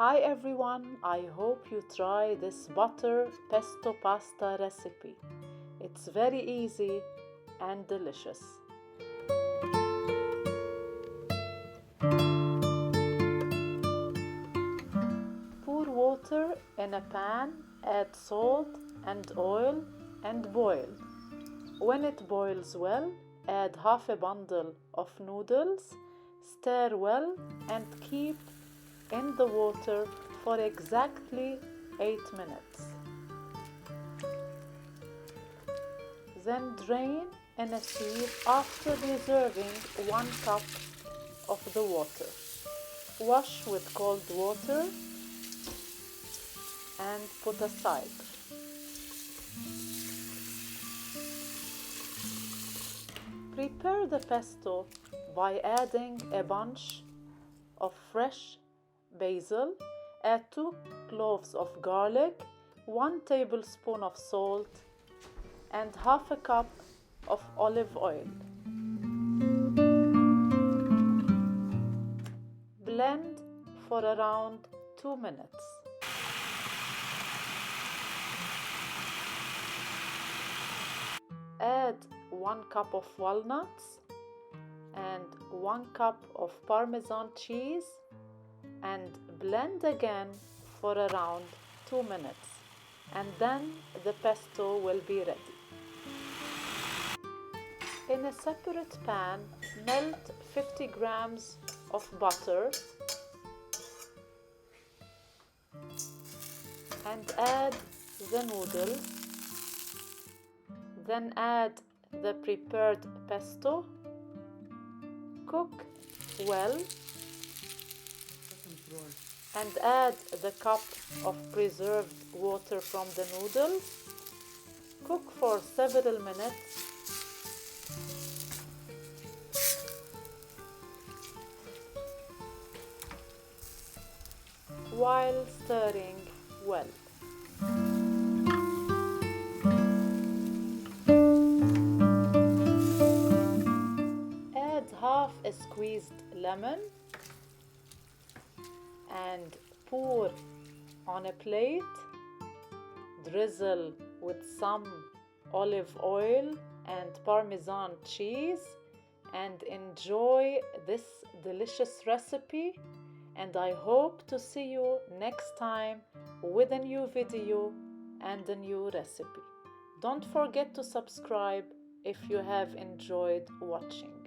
Hi everyone, I hope you try this butter pesto pasta recipe. It's very easy and delicious. Pour water in a pan, add salt and oil and boil. When it boils well, add half a bundle of noodles, stir well and keep in the water for exactly 8 minutes. Then drain in a sieve after reserving 1 cup of the water. Wash with cold water and put aside. Prepare the pesto by adding a bunch of fresh basil, add 2 cloves of garlic, 1 tablespoon of salt, and half a cup of olive oil. Blend for around 2 minutes. Add 1 cup of walnuts and 1 cup of parmesan cheese and blend again for around 2 minutes, and then the pesto will be ready. In a separate pan, melt 50 grams of butter and add the noodles. Then add the prepared pesto. Cook well and add the cup of preserved water from the noodles. Cook for several minutes. While stirring well. Add half a squeezed lemon and pour on a plate. Drizzle with some olive oil and parmesan cheese and enjoy this delicious recipe. And I hope to see you next time with a new video and a new recipe. Don't forget to subscribe if you have enjoyed watching.